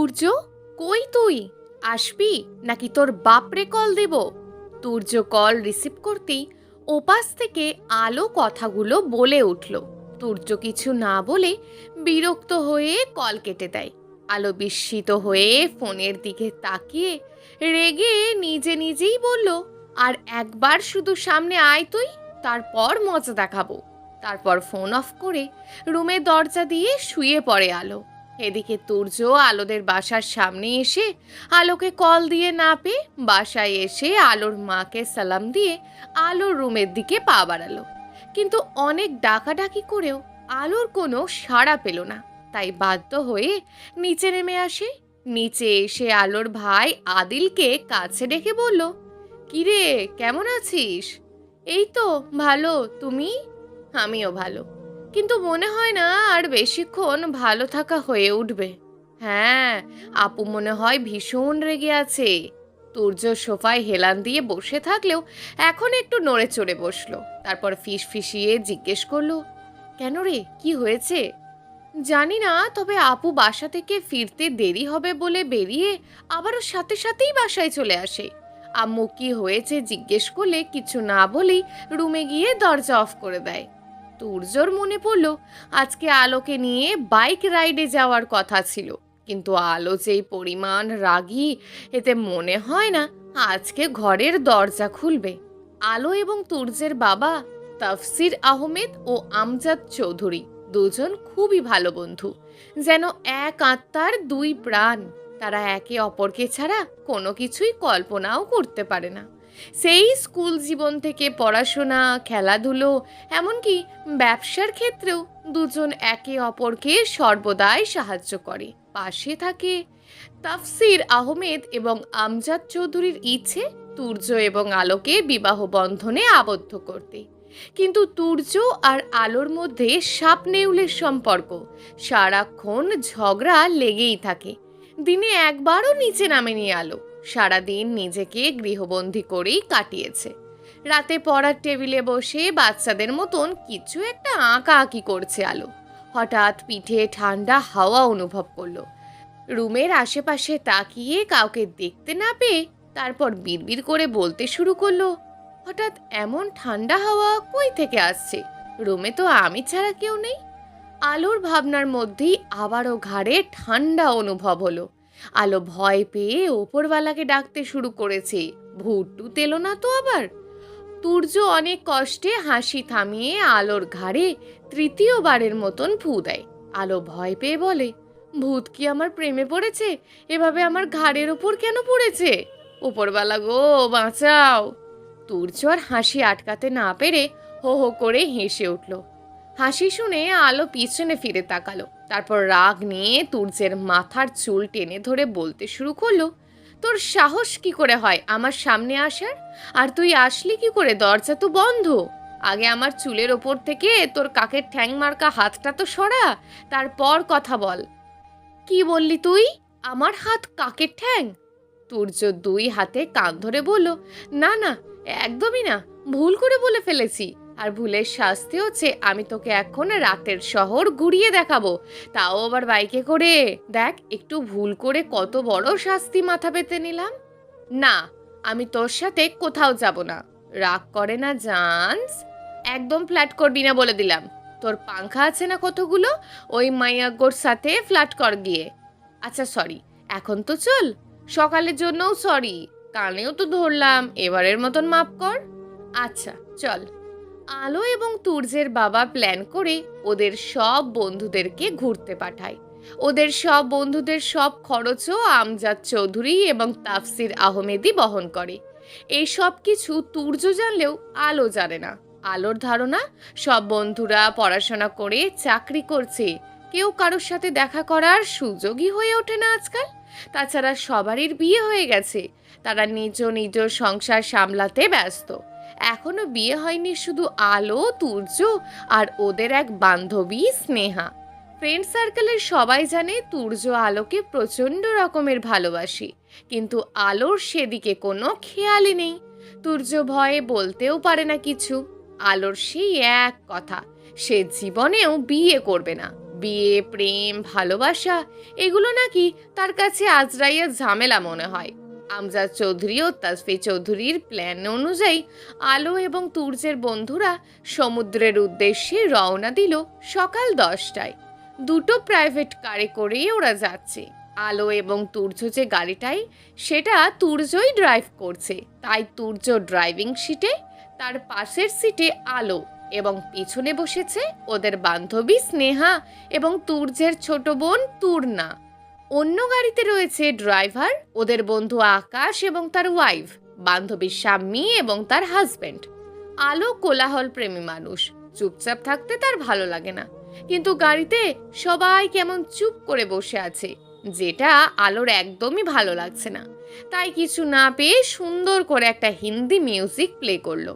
তুর্য, কই তুই? আসবি নাকি তোর বাপরে কল দেব? তুর্য কল রিসিভ করতেই ওপাশ থেকে আলো কথাগুলো বলে উঠল। তুর্য কিছু না বলে বিরক্ত হয়ে কল কেটে দেয়। আলো বিস্মিত হয়ে ফোনের দিকে তাকিয়ে রেগে নিজে নিজেই বলল, আর একবার শুধু সামনে আয় তুই, তারপর মজা দেখাবো। তারপর ফোন অফ করে রুমের দরজা দিয়ে শুয়ে পড়ে আলো। এদিকে তুর্য আলোদের বাসার সামনে এসে আলোকে কল দিয়ে না পেয়ে বাসায় এসে আলোর মাকে সালাম দিয়ে আলোর রুমের দিকে পা বাড়ালো। কিন্তু অনেক ডাকাডাকি করেও আলোর কোনো সাড়া পেল না। তাই বাধ্য হয়ে নিচে নেমে আসে। নিচে এসে আলোর ভাই আদিলকে কাছে ডেকে বলল, কিরে, কেমন আছিস? এই তো ভালো, তুমি? আমিও ভালো, কিন্তু মনে হয় না আর বেশিক্ষণ ভালো থাকা হয়ে উঠবে। হ্যাঁ, আপু মনে হয় ভীষণ রেগে আছে। তুর্য সোফায় হেলান দিয়ে বসে থাকলেও এখন একটু নড়ে চড়ে বসলো। তারপর ফিসফিসিয়ে জিজ্ঞেস করলো, কেন রে, কি হয়েছে? জানি না, তবে আপু বাসা থেকে ফিরতে দেরি হবে বলে বেরিয়ে আবারও সাথে সাথেই বাসায় চলে আসে। আম্মু কি হয়েছে জিজ্ঞেস করলে কিছু না বলেই রুমে গিয়ে দরজা অফ করে দেয়। তুর্যর মনে পড়ল আজকে আলোকে নিয়ে বাইক রাইডে যাওয়ার কথা ছিল, কিন্তু আলো যেই পরিমাণ রাগী, এতে মনে হয় না আজকে ঘরের দরজা খুলবে। আলো এবং তুর্যের বাবা তাফসির আহমেদ ও আমজাদ চৌধুরী দুজন খুবই ভালো বন্ধু, যেন এক আত্মার দুই প্রাণ। তারা একে অপরকে ছাড়া কোনো কিছুই কল্পনাও করতে পারে না। সেই স্কুল জীবন থেকে পড়াশোনা, খেলাধুলো, এমনকি ব্যবসার ক্ষেত্রেও দুজন একে অপরকে সর্বদাই সাহায্য করে, পাশে থাকে। তাফসির আহমেদ এবং আমজাদ চৌধুরীর ইচ্ছে তুর্য এবং আলোকে বিবাহ বন্ধনে আবদ্ধ করতে, কিন্তু তুর্য আর আলোর মধ্যে সাপ নেউলের সম্পর্ক। সারাক্ষণ ঝগড়া লেগেই থাকে। দিনে একবারও নিচে নামেনি আলো। সারাদিন নিজেকে গৃহবন্দী করেই কাটিয়েছে। রাতে পড়ার টেবিলে বসে বাচ্চাদের মতন কিছু একটা আঁকাআঁকি করছে আলো। হঠাৎ পিঠে ঠান্ডা হাওয়া অনুভব করলো। রুমের আশেপাশে তাকিয়ে কাউকে দেখতে না পেয়ে তারপর বিড়বিড় করে বলতে শুরু করলো, হঠাৎ এমন ঠান্ডা হাওয়া কই থেকে আসছে? রুমে তো আমি ছাড়া কেউ নেই। আলোর ভাবনার মধ্যেই আবারও ঘাড়ে ঠান্ডা অনুভব হলো। আলো ভয় পেয়ে ওপরওয়ালাকে ডাকতে শুরু করেছে, ভূত টুত এলো না তো আবার? তুর্য অনেক কষ্টে হাসি থামিয়ে আলোর ঘাড়ে তৃতীয়বারের মতন ফু দেয়। আলো ভয় পেয়ে বলে, ভূত কি আমার প্রেমে পড়েছে? এভাবে আমার ঘাড়ের ওপর কেন পড়েছে? ওপরওয়ালা গো, বাঁচাও! তুর্য আর হাসি আটকাতে না পেরে হো হো করে হেসে উঠল। হাসি শুনে আলো পিছনে ফিরে তাকালো। তারপর রাগ নিয়ে তুর্যের মাথার চুল টেনে ধরে বলতে শুরু করলো, তোর সাহস কি করে হয় আমার সামনে আসার? আর তুই আসলি কি করে? দরজা তো বন্ধ। আগে আমার চুলের ওপর থেকে তোর কাকের ঠ্যাং মার্কা হাতটা তো সরা, তারপর কথা বল। কি বললি তুই? আমার হাত কাকের ঠ্যাং? তুর্য দুই হাতে কান ধরে বলল, না না, একদমই না, ভুল করে বলে ফেলেছি। আর ভুলের শাস্তি হচ্ছে আমি তোকে এখন রাতের শহর ঘুরিয়ে দেখাবো, তাও আবার বাইকে করে। দেখ, একটু ভুল করে কত বড় শাস্তি মাথা পেতে নিলাম। না, আমি তোর সাথে কোথাও যাব না। রাগ করে না জানস? একদম ফ্ল্যাট করবি না বলে দিলাম। তোর পাংখা আছে না কতগুলো, ওই মাইয়াগোর সাথে ফ্ল্যাট কর গিয়ে। আচ্ছা সরি, এখন তো চল। সকালের জন্যও সরি, কানেও তো ধরলাম, এবারের মতন মাফ কর। আচ্ছা চল। আলো এবং তুর্যের বাবা প্ল্যান করে ওদের সব বন্ধুদেরকে ঘুরতে পাঠায়। ওদের সব বন্ধুদের সব খরচও আমজাদ চৌধুরী এবং তাফসির আহমেদই বহন করে। এই সব কিছু তুর্য জানলেও আলো জানে না। আলোর ধারণা সব বন্ধুরা পড়াশোনা করে চাকরি করছে, কেউ কারোর সাথে দেখা করার সুযোগই হয়ে ওঠে না আজকাল। তাছাড়া সবারই বিয়ে হয়ে গেছে, তারা নিজ নিজ সংসার সামলাতে ব্যস্ত। এখনো বিয়ে হয়নি শুধু আলো, তুর্য আর ওদের এক বান্ধবী স্নেহা। ফ্রেন্ড সার্কেলের সবাই জানে তুর্য আলোকে প্রচণ্ড রকমের ভালোবাসি, কিন্তু আলোর সেদিকে কোনো খেয়ালই নেই। তুর্য ভয়ে বলতেও পারে না কিছু। আলোর সেই এক কথা, সে জীবনেও বিয়ে করবে না। বিয়ে, প্রেম, ভালোবাসা এগুলো নাকি তার কাছে আজরাইয়ের ঝামেলা মনে হয়। আমজাদ চৌধুরী ও তাসফি চৌধুরীর প্ল্যান অনুযায়ী আলো এবং তুর্যের বন্ধুরা সমুদ্রের উদ্দেশ্যে রওনা দিল সকাল 10টায়। দুটো প্রাইভেট কারে করে ওরা যাচ্ছে। আলো এবং তুর্য যে গাড়িটাই, সেটা তুর্যই ড্রাইভ করছে, তাই তুর্য ড্রাইভিং সিটে, তার পাশের সিটে আলো, এবং পিছনে বসেছে ওদের বান্ধবী স্নেহা এবং তুর্যের ছোট বোন তুর্না। অন্য গাড়িতে রয়েছে ড্রাইভার, ওদের বন্ধু আকাশ এবং তার ওয়াইফ, বান্ধবীর স্বামী এবং তার হাজবেন্ড। আলো কোলাহল প্রেমী মানুষ, চুপচাপ থাকতে তার ভালো লাগে না, কিন্তু গাড়িতে সবাই কেমন চুপ করে বসে আছে, যেটা আলোর একদমই ভালো লাগছে না। তাই কিছু না পেয়ে সুন্দর করে একটা হিন্দি মিউজিক প্লে করলো,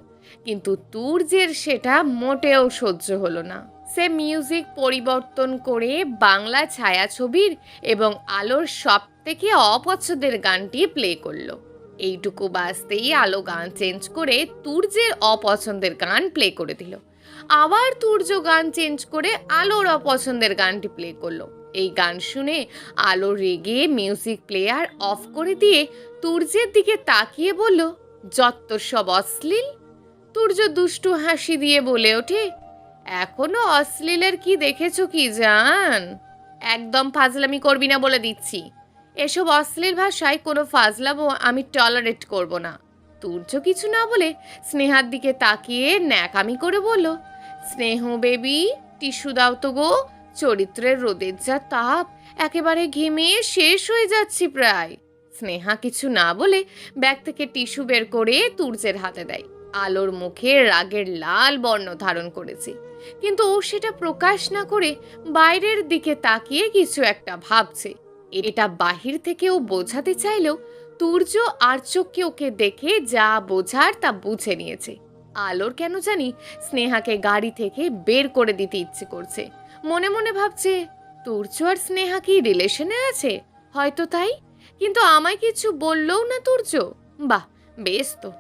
কিন্তু তুর্যের সেটা মোটেও সহ্য হলো না। সে মিউজিক পরিবর্তন করে বাংলা ছায়াছবির এবং আলোর সব থেকে অপছন্দের গানটি প্লে করলো। এইটুকু বাজতেই আলো গান চেঞ্জ করে তুর্যের অপছন্দের গান প্লে করে দিল। আবার তুর্য গান চেঞ্জ করে আলোর অপছন্দের গানটি প্লে করলো। এই গান শুনে আলো রেগে মিউজিক প্লেয়ার অফ করে দিয়ে তুর্যের দিকে তাকিয়ে বলল, যত সব অশ্লীল। তুর্য দুষ্টু হাসি দিয়ে বলে ওঠে, এখনো অশ্লীলের কি দেখেছো কি জান? একদম ফাজলামি করবি না বলে দিচ্ছি। এসব অশ্লীল ভাষায় কোনো ফাজলামো আমি টলারেট করব না। তুর্য কিছু না বলে স্নেহার দিকে তাকিয়ে ন্যাকামি করে বলল, স্নেহ বেবি, টিস্যু দাও তো গো, চরিত্রের রোদের যা তাপ, একেবারে ঘেমে শেষ হয়ে যাচ্ছি প্রায়। স্নেহা কিছু না বলে ব্যাগ থেকে টিস্যু বের করে তুর্যের হাতে দেয়। আলোর মুখে রাগের লাল বর্ণ ধারণ করেছে, কিন্তু ও সেটা প্রকাশ না করে বাইরের দিকে তাকিয়ে কিছু একটা ভাবছে। এটা বাহির থেকে ও বোঝাতে চাইলেও তুর্য আর চোখে ওকে দেখে যা বোঝার তা বুঝে নিয়েছে। আলোর কেন জানি স্নেহাকে গাড়ি থেকে বের করে দিতে ইচ্ছে করছে। মনে মনে ভাবছে, তুর্য আর স্নেহা কি রিলেশনে আছে? হয়তো তাই, কিন্তু আমায় কিছু বললেও না তুর্য। বাহ, বেশ তো।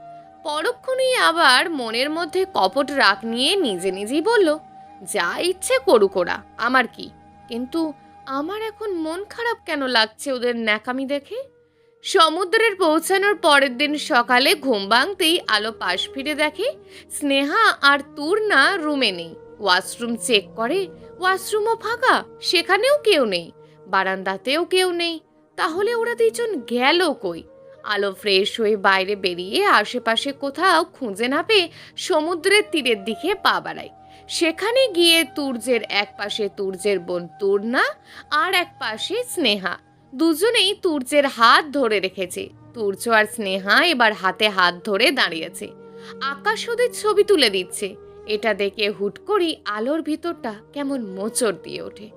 পরক্ষণেই আবার মনের মধ্যে কপট রাগ নিয়ে নিজে নিজেই বলল, যা ইচ্ছে করুক ওরা, আমার কি। কিন্তু আমার এখন মন খারাপ কেন লাগছে ওদের ন্যাকামি দেখে। সমুদ্রের পৌঁছানোর পরের দিন সকালে ঘুম ভাঙতেই আলো পাশ ফিরে দেখে স্নেহা আর তুর্না রুমে নেই। ওয়াশরুম চেক করে, ওয়াশরুমও ফাঁকা, সেখানেও কেউ নেই, বারান্দাতেও কেউ নেই। তাহলে ওরা দুজন গেল কই? আলো ফ্রেশ হয়ে বাইরে বেরিয়ে আশেপাশে কোথাও খুঁজে না পেয়ে সমুদ্রের তীরের দিকে পা বাড়ায়। সেখানে গিয়ে তুর্যের এক পাশে তুর্যের বোন তুর্না আর এক পাশে স্নেহা, দুজনেই তুর্যের হাত ধরে রেখেছে। তুর্য আর স্নেহা এবার হাতে হাত ধরে দাঁড়িয়েছে। আকাশ ওদের ছবি তুলে দিচ্ছে। এটা দেখে হুট করেই আলোর ভিতরটা কেমন মোচড় দিয়ে ওঠে।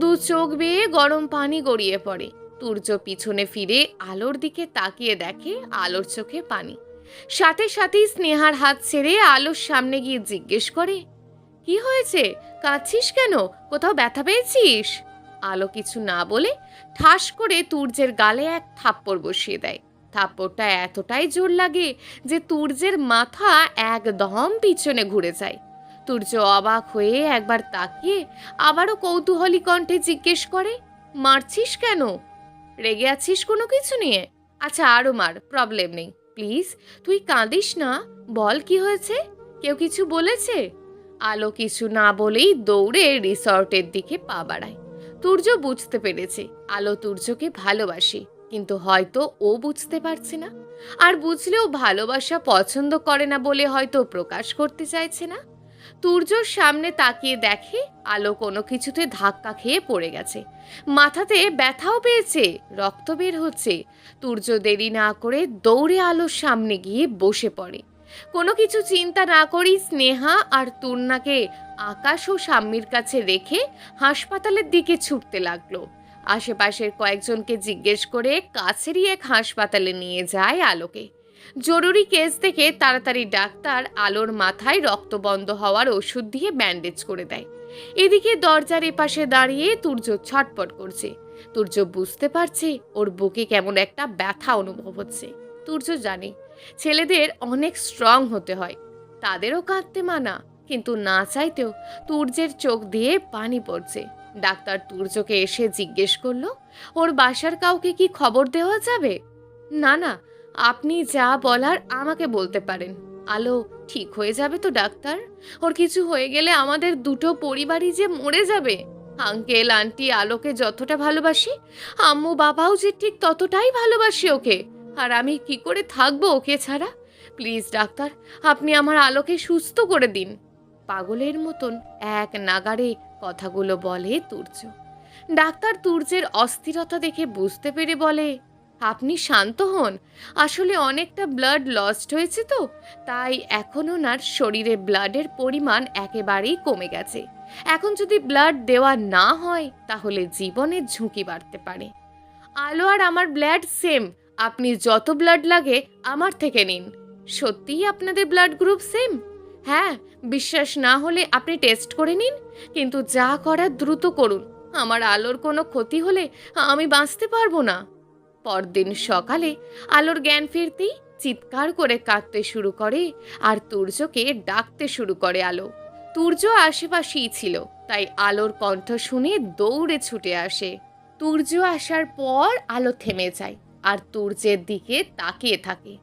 দু চোখ বেয়ে গরম পানি গড়িয়ে পড়ে। তুর্য পিছনে ফিরে আলোর দিকে তাকিয়ে দেখে আলোর চোখে পানি। সাথে সাথেই স্নেহার হাত ছেড়ে আলোর সামনে গিয়ে জিজ্ঞেস করে, কি হয়েছে? কাঁদছিস কেন? কোথাও ব্যথা পেয়েছিস? আলো কিছু না বলে ঠাস করে তুর্যের গালে এক থাপ্পড় বসিয়ে দেয়। থাপ্পড়টা এতটাই জোর লাগে যে তুর্যের মাথা একদম পিছনে ঘুরে যায়। তুর্য অবাক হয়ে একবার তাকিয়ে আবারও কৌতূহলী কণ্ঠে জিজ্ঞেস করে, মারছিস কেন? রেগে আছিস কোনো কিছু নিয়ে? আচ্ছা আরও মার, প্রবলেম নেই, প্লিজ তুই কাঁদিস না, বল কি হয়েছে? কেউ কিছু বলেছে? আলো কিছু না বলেই দৌড়ে রিসর্টের দিকে পা বাড়ায়। তুর্য বুঝতে পেরেছে আলো তুর্যকে ভালোবাসে, কিন্তু হয়তো ও বুঝতে পারছে না, আর বুঝলেও ভালোবাসা পছন্দ করে না বলে হয়তো প্রকাশ করতে চাইছে না। তুর্যর সামনে তাকিয়ে দেখে আলো কোনো কিছুতে ধাক্কা খেয়ে পড়ে গেছে, মাথাতে ব্যথাও পেয়েছে, রক্ত বের হচ্ছে। তুর্য দেরি না করে দৌড়ে আলোর সামনে গিয়ে বসে পড়ে। কোনো কিছু চিন্তা না করেই স্নেহা আর তুর্নাকে আকাশ ও স্বামীর কাছে রেখে হাসপাতালের দিকে ছুটতে লাগলো। আশেপাশের কয়েকজনকে জিজ্ঞেস করে কাছেরই এক হাসপাতালে নিয়ে যায় আলোকে। জরুরি কেস দেখে তাড়াতাড়ি ডাক্তার আলোর মাথায় রক্ত বন্ধ হওয়ার ওষুধ দিয়ে ব্যান্ডেজ করে দেয়। এদিকে দরজার এপাশে দাঁড়িয়ে তুর্য ছটপট করছে। তুর্য বুঝতে পারছে ওর বুকে কেমন একটা ব্যথা অনুভব হচ্ছে। তুর্য জানে ছেলেদের অনেক স্ট্রং হতে হয়, তাদেরও কাঁদতে মানা, কিন্তু না চাইতেও তুর্যের চোখ দিয়ে পানি পড়ছে। ডাক্তার তুর্যকে এসে জিজ্ঞেস করলো, ওর বাসার কাউকে কি খবর দেওয়া যাবে? না না, আপনি যা বলার আমাকে বলতে পারেন। আলো ঠিক হয়ে যাবে তো ডাক্তার? ওর কিছু হয়ে গেলে আমাদের দুটো পরিবারই যে মরে যাবে। আঙ্কেল আন্টি আলোকে যতটা ভালোবাসি, আম্মু বাবাও যে ঠিক ততটাই ভালোবাসি ওকে। আর আমি কি করে থাকবো ওকে ছাড়া? প্লিজ ডাক্তার, আপনি আমার আলোকে সুস্থ করে দিন। পাগলের মতন এক নাগাড়ে কথাগুলো বলে তুর্য। ডাক্তার তুর্যের অস্থিরতা দেখে বুঝতে পেরে বলে, আপনি শান্ত হন। আসলে অনেকটা ব্লাড লস্ট হয়েছে তো, তাই এখন ওনার শরীরে ব্লাডের পরিমাণ একেবারেই কমে গেছে। এখন যদি ব্লাড দেওয়া না হয় তাহলে জীবনের ঝুঁকি বাড়তে পারে। আলো আর আমার ব্লাড সেম, আপনি যত ব্লাড লাগে আমার থেকে নিন। সত্যিই আপনাদের ব্লাড গ্রুপ সেম? হ্যাঁ, বিশ্বাস না হলে আপনি টেস্ট করে নিন, কিন্তু যা করার দ্রুত করুন। আমার আলোর কোনো ক্ষতি হলে আমি বাঁচতে পারবো না। পরদিন সকালে আলোর জ্ঞান ফিরতেই চিৎকার করে কাঁদতে শুরু করে আর তুর্যকে ডাকতে শুরু করে আলো। তুর্য আশেপাশেই ছিল, তাই আলোর কণ্ঠ শুনে দৌড়ে ছুটে আসে। তুর্য আসার পর আলো থেমে যায় আর তুর্যের দিকে তাকিয়ে থাকে।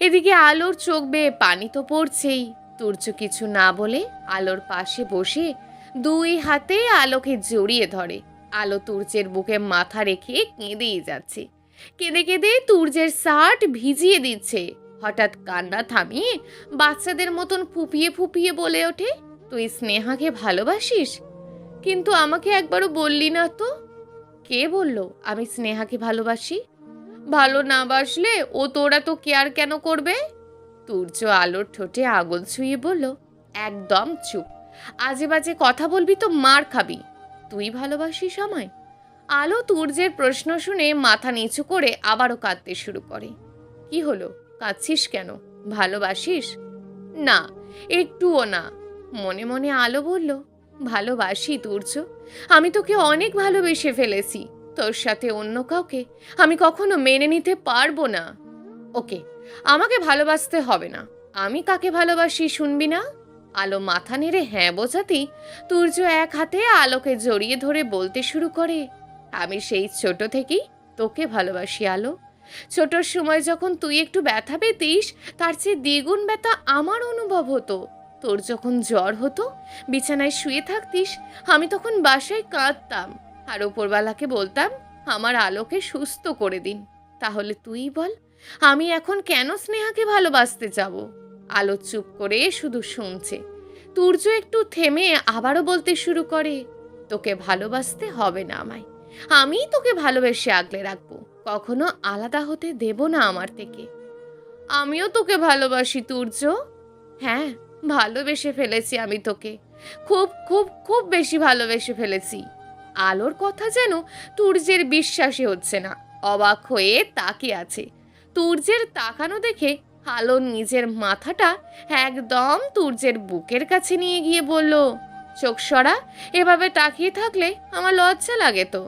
এদিকে আলোর চোখ বেয়ে পানি তো পড়ছেই। তুর্য কিছু না বলে আলোর পাশে বসে দুই হাতে আলোকে জড়িয়ে ধরে। আলো তুর্যের বুকে মাথা রেখে কেঁদেই যাচ্ছে। কেঁদে কেঁদে তুর্যের শার্ট ভিজিয়ে দিচ্ছে। হঠাৎ কান্না থামিয়ে বাচ্চাদের মতন ফুপিয়ে ফুপিয়ে বলে ওঠে, তুই স্নেহাকে ভালোবাসিস? কিন্তু আমাকে একবারও বললি না তো। কে বলল আমি স্নেহাকে ভালোবাসি? ভালো না বাসলে ও তোরা তো কেয়ার কেন করবে? তুর্য আলোর ঠোঁটে আগুন ছুঁয়ে বলল, একদম চুপ। আজে বাজে কথা বলবি তো মার খাবি। তুই ভালোবাসিস আমায়? আলো তুর্যের প্রশ্ন শুনে মাথা নিচু করে আবারও কাঁদতে শুরু করে। কি হলো, কাঁদছিস কেন? ভালোবাসিস? না, একটুও না। মনে মনে আলো বলল, ভালোবাসি তুর্য, আমি তোকে অনেক ভালোবেসে ফেলেছি। তোর সাথে অন্য কাউকে আমি কখনো মেনে নিতে পারবো না। ওকে, আমাকে ভালোবাসতে হবে না। আমি কাকে ভালোবাসি শুনবি না? আলো মাথা নেড়ে হ্যাঁ বোঝাতেই তুর্য এক হাতে আলোকে জড়িয়ে ধরে বলতে শুরু করে, আমি সেই ছোট থেকেই তোকে ভালোবাসি আলো। ছোটর সময় যখন তুই একটু ব্যথা পেতিস, তার চেয়ে দ্বিগুণ ব্যথা আমার অনুভব হতো। তোর যখন জ্বর হতো, বিছানায় শুয়ে থাকতিস, আমি তখন বাসায় কাঁদতাম আর ওপরওয়ালাকে বলতাম আমার আলোকে সুস্থ করে দিন। তাহলে তুই বল, আমি এখন কেন স্নেহাকে ভালোবাসতে যাব? আলো চুপ করে শুধু শুনছে। তুর্য একটু থেমে আবারও বলতে শুরু করে, তোকে ভালোবাসতে হবে না আমায়। আমি তোকে ভালোবেসে আগলে রাখবো, কখনো আলাদা হতে দেব না আমার থেকে। আমিও তোকে ভালোবাসি তুর্য। হ্যাঁ, ভালোবেসে ফেলেছি আমি তোকে, খুব খুব খুব বেশি ভালোবেসে ফেলেছি। আলোর কথা যেন তুর্যের বিশ্বাসই হচ্ছে না। অবাক হয়ে তাকিয়ে আছে। তুর্যের তাকানো দেখে আলো নিজের মাথাটা একদম তুর্যের বুকের কাছে নিয়ে গিয়ে বলল, চোখ সরা, এভাবে তাকিয়ে থাকলে আমার লজ্জা লাগে তো।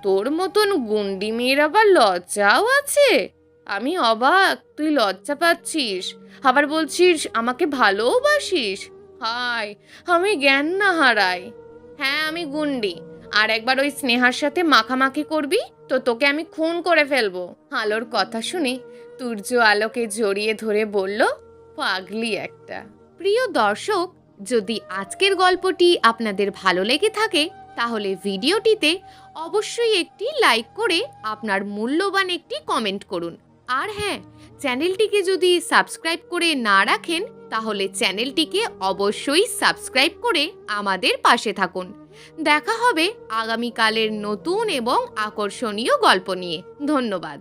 তোর মতন গুন্ডি মেয়ের আবার লজ্জাও আছে? আমি অবাক, তুই লজ্জা পাচ্ছিস, আবার বলছিস আমাকে ভালোবাসিস। হায়, আমি জ্ঞান না হারাই। হ্যাঁ, আমি গুন্ডি, আর একবার ওই স্নেহার সাথে মাখামাখি করবি তো তোকে আমি খুন করে ফেলবো। আলোর কথা শুনে তুর্য আলোকে জড়িয়ে ধরে বলল, পাগলি একটা। প্রিয় দর্শক, যদি আজকের গল্পটি আপনাদের ভালো লেগে থাকে তাহলে ভিডিওটিতে অবশ্যই একটি লাইক করে আপনার মূল্যবান একটি কমেন্ট করুন। আর হ্যাঁ, চ্যানেলটিকে যদি সাবস্ক্রাইব করে না রাখেন তাহলে চ্যানেলটিকে অবশ্যই সাবস্ক্রাইব করে আমাদের পাশে থাকুন। দেখা হবে আগামীকালের নতুন এবং আকর্ষণীয় গল্প নিয়ে। ধন্যবাদ।